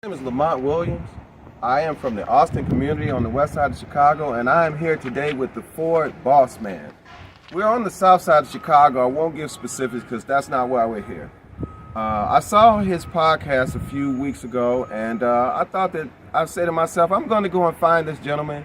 My name is Lamont Williams. I am from the Austin community on the west side of Chicago, and I am here today with the Ford Boss Man. We're on the south side of Chicago. I won't give specifics because that's not why we're here. I saw his podcast a few weeks ago, and I thought that I'd say to myself, I'm going to go and find this gentleman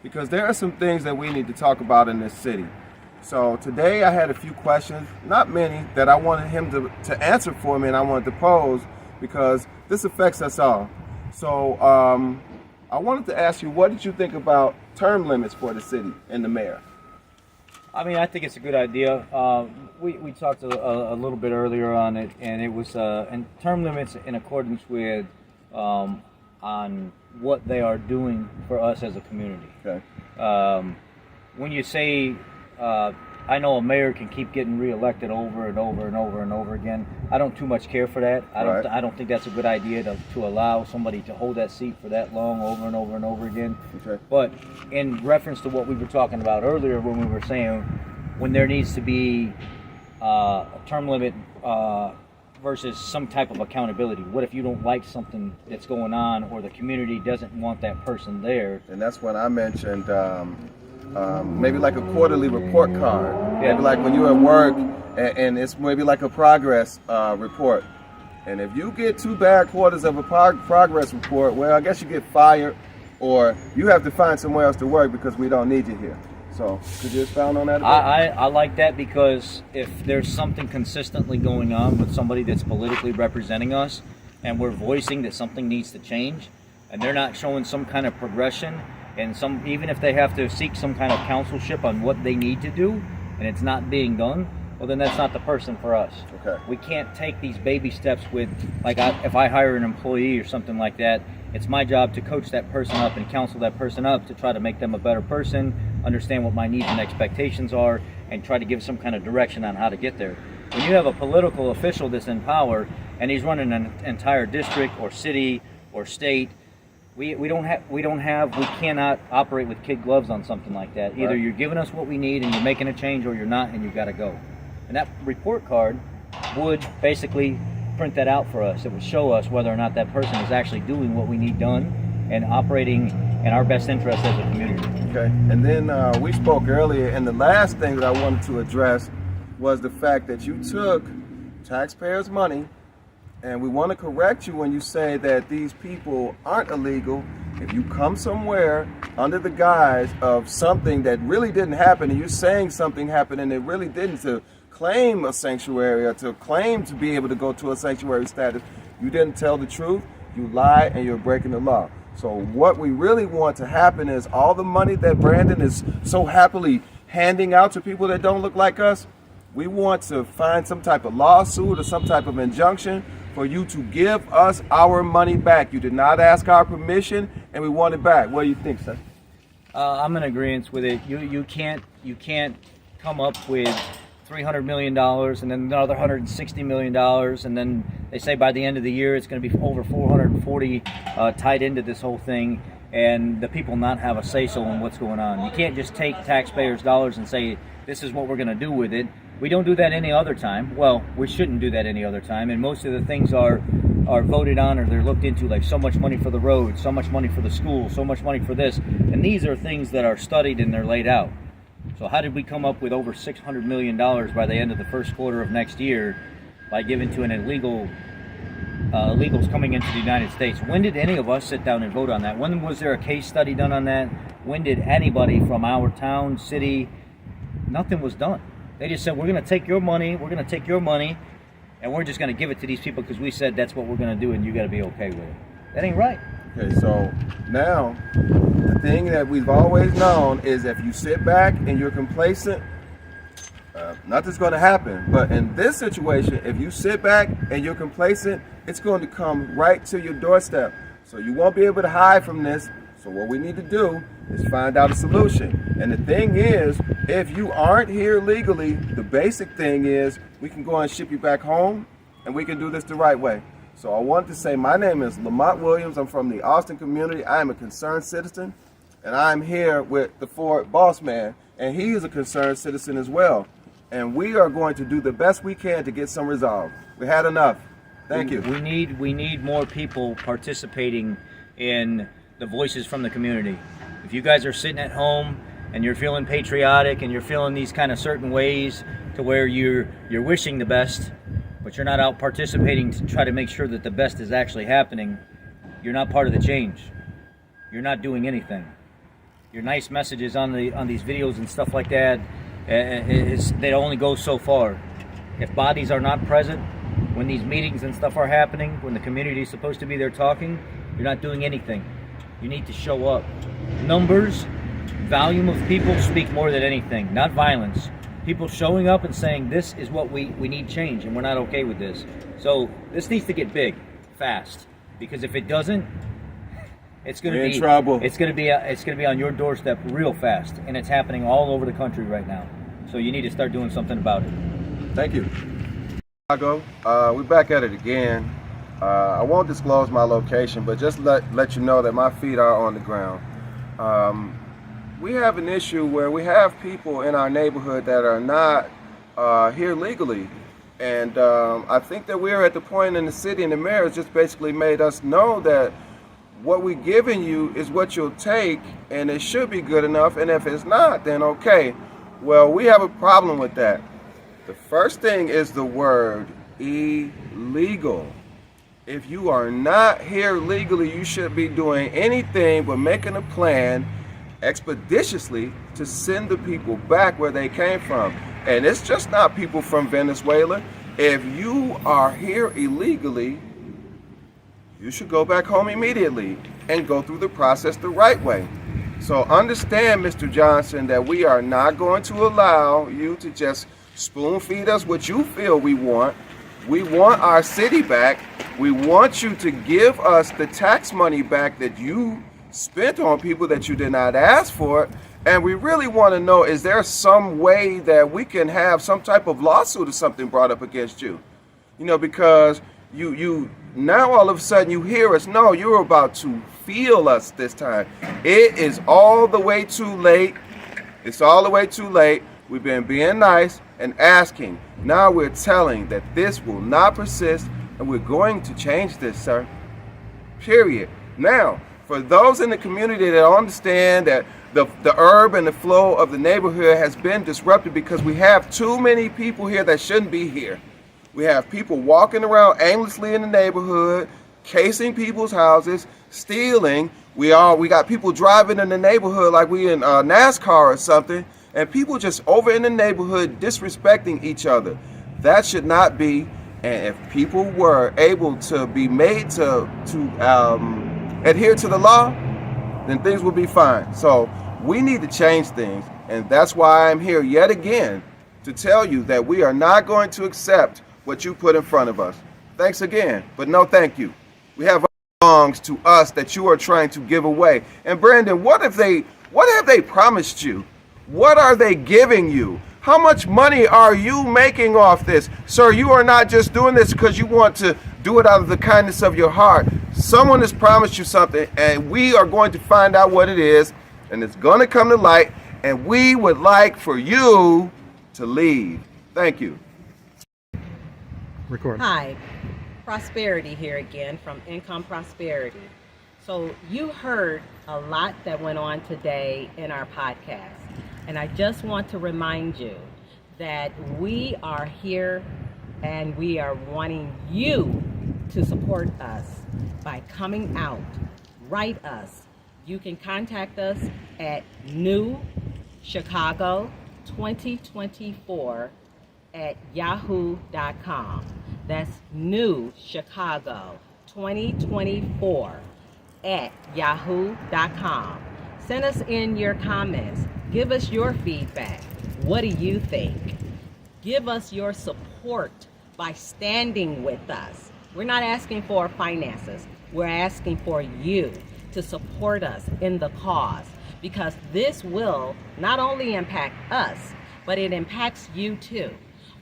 because there are some things that we need to talk about in this city. So today I had a few questions, not many, that I wanted him to answer for me and I wanted to pose because this affects us all. So I wanted to ask you, what did you think about term limits for the city and the mayor? I mean, I think it's a good idea. We talked a little bit earlier on it, and it was and term limits in accordance with on what they are doing for us as a community. Okay. When you say, I know a mayor can keep getting reelected over and over and over and over again, I don't too much care for that. I don't think that's a good idea to allow somebody to hold that seat for that long over and over and over again. Okay. But in reference to what we were talking about earlier when we were saying when there needs to be a term limit versus some type of accountability. What if you don't like something that's going on or the community doesn't want that person there? And that's when I mentioned maybe like a quarterly report card. Yeah. Maybe like when you're at work and it's maybe like a progress report. And if you get 2 bad quarters of a progress report, well, I guess you get fired or you have to find somewhere else to work because we don't need you here. So could you expound on that a bit? I like that because if there's something consistently going on with somebody that's politically representing us and we're voicing that something needs to change and they're not showing some kind of progression and even if they have to seek some kind of counselship on what they need to do and it's not being done, well then that's not the person for us. Okay. We can't take these baby steps with, like if I hire an employee or something like that, it's my job to coach that person up and counsel that person up to try to make them a better person, understand what my needs and expectations are, and try to give some kind of direction on how to get there. When you have a political official that's in power and he's running an entire district or city or state, we cannot operate with kid gloves on something like that. Either you're giving us what we need and you're making a change, or you're not and you've got to go. And that report card would basically print that out for us. It would show us whether or not that person is actually doing what we need done and operating in our best interest as a community. Okay. And then we spoke earlier, and the last thing that I wanted to address was the fact that you took taxpayers' money. And we want to correct you when you say that these people aren't illegal. If you come somewhere under the guise of something that really didn't happen and you're saying something happened and it really didn't, to claim a sanctuary or to claim to be able to go to a sanctuary status, you didn't tell the truth, you lied, and you're breaking the law. So what we really want to happen is all the money that Brandon is so happily handing out to people that don't look like us, we want to find some type of lawsuit or some type of injunction for you to give us our money back. You did not ask our permission, and we want it back. What do you think, sir? I'm in agreement with it. You can't come up with $300 million and then another $160 million, and then they say by the end of the year it's going to be over 440 tied into this whole thing, and the people not have a say-so in what's going on. You can't just take taxpayers' dollars and say this is what we're going to do with it. We don't do that any other time. Well, we shouldn't do that any other time. And most of the things are voted on or they're looked into, like so much money for the roads, so much money for the school, so much money for this. And these are things that are studied and they're laid out. So how did we come up with over $600 million by the end of the first quarter of next year by giving to an illegals coming into the United States? When did any of us sit down and vote on that? When was there a case study done on that? When did anybody from our town, city, nothing was done. They just said, we're going to take your money, and we're just going to give it to these people because we said that's what we're going to do and you got to be okay with it. That ain't right. Okay, so now the thing that we've always known is if you sit back and you're complacent, nothing's going to happen. But in this situation, if you sit back and you're complacent, it's going to come right to your doorstep. So you won't be able to hide from this. So what we need to do is find out a solution. And the thing is, if you aren't here legally, the basic thing is we can go and ship you back home and we can do this the right way. So I wanted to say my name is Lamont Williams. I'm from the Austin community. I am a concerned citizen, and I'm here with the Ford Boss Man, and he is a concerned citizen as well. And we are going to do the best we can to get some resolve. We had enough. Thank you. We need more people participating in the voices from the community. If you guys are sitting at home and you're feeling patriotic and you're feeling these kind of certain ways to where you're wishing the best, but you're not out participating to try to make sure that the best is actually happening, you're not part of the change. You're not doing anything. Your nice messages on these videos and stuff like that, they only go so far. If bodies are not present when these meetings and stuff are happening, when the community is supposed to be there talking, you're not doing anything. You need to show up. Numbers, volume of people speak more than anything, not violence. People showing up and saying, this is what we need change, and we're not okay with this. So this needs to get big, fast, because if it doesn't, it's going to be in trouble. It's going to be on your doorstep real fast, and it's happening all over the country right now. So you need to start doing something about it. Thank you. Chicago, we're back at it again. I won't disclose my location, but just let you know that my feet are on the ground. We have an issue where we have people in our neighborhood that are not here legally. And I think that we're at the point in the city, and the mayor has just basically made us know that what we're giving you is what you'll take, and it should be good enough, and if it's not, then okay. Well, we have a problem with that. The first thing is the word illegal. If you are not here legally, you shouldn't be doing anything but making a plan expeditiously to send the people back where they came from. And it's just not people from Venezuela. If you are here illegally, you should go back home immediately and go through the process the right way. So understand, Mr. Johnson, that we are not going to allow you to just spoon feed us what you feel we want. We want our city back. We want you to give us the tax money back that you spent on people that you did not ask for. And we really want to know, is there some way that we can have some type of lawsuit or something brought up against you? You know, because you now all of a sudden you hear us. No, you're about to feel us this time. It is all the way too late. It's all the way too late. We've been being nice and asking. Now we're telling that this will not persist, and we're going to change this, sir. Period. Now, for those in the community that understand that the urb and the flow of the neighborhood has been disrupted because we have too many people here that shouldn't be here. We have people walking around aimlessly in the neighborhood, casing people's houses, stealing. We got people driving in the neighborhood like we in NASCAR or something, and people just over in the neighborhood disrespecting each other. That should not be. And if people were able to be made to adhere to the law, then things will be fine. So we need to change things, and that's why I'm here yet again to tell you that we are not going to accept what you put in front of us. Thanks again, but no thank you. We have belongs to us that you are trying to give away. And Brandon, what have they promised you? What are they giving you? How much money are you making off this? Sir, you are not just doing this because you want to do it out of the kindness of your heart. Someone has promised you something, and we are going to find out what it is, and it's going to come to light, and we would like for you to leave. Thank you. Record. Hi, Prosperity here again from Income Prosperity. So you heard a lot that went on today in our podcast. And I just want to remind you that we are here and we are wanting you to support us by coming out. Write us. You can contact us at newchicago2024@yahoo.com. That's newchicago2024@yahoo.com. Send us in your comments. Give us your feedback. What do you think? Give us your support by standing with us. We're not asking for finances. We're asking for you to support us in the cause, because this will not only impact us, but it impacts you too.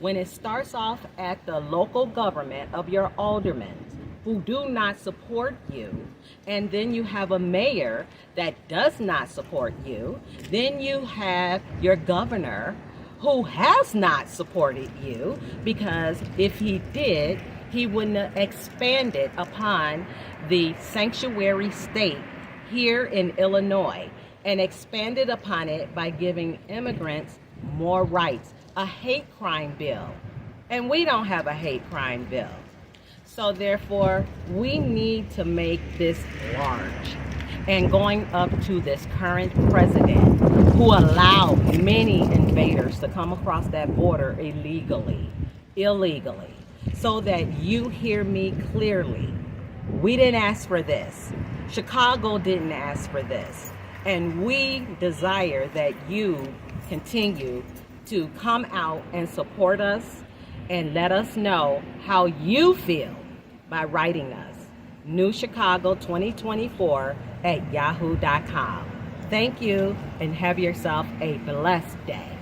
When it starts off at the local government of your aldermen who do not support you, and then you have a mayor that does not support you, then you have your governor who has not supported you, because if he did, he wouldn't have expanded upon the sanctuary state here in Illinois and expanded upon it by giving immigrants more rights. A hate crime bill. And we don't have a hate crime bill. So therefore, we need to make this large. And going up to this current president who allowed many invaders to come across that border illegally, so that you hear me clearly. We didn't ask for this. Chicago didn't ask for this. And we desire that you continue to come out and support us and let us know how you feel by writing us. New Chicago 2024 at yahoo.com. Thank you and have yourself a blessed day.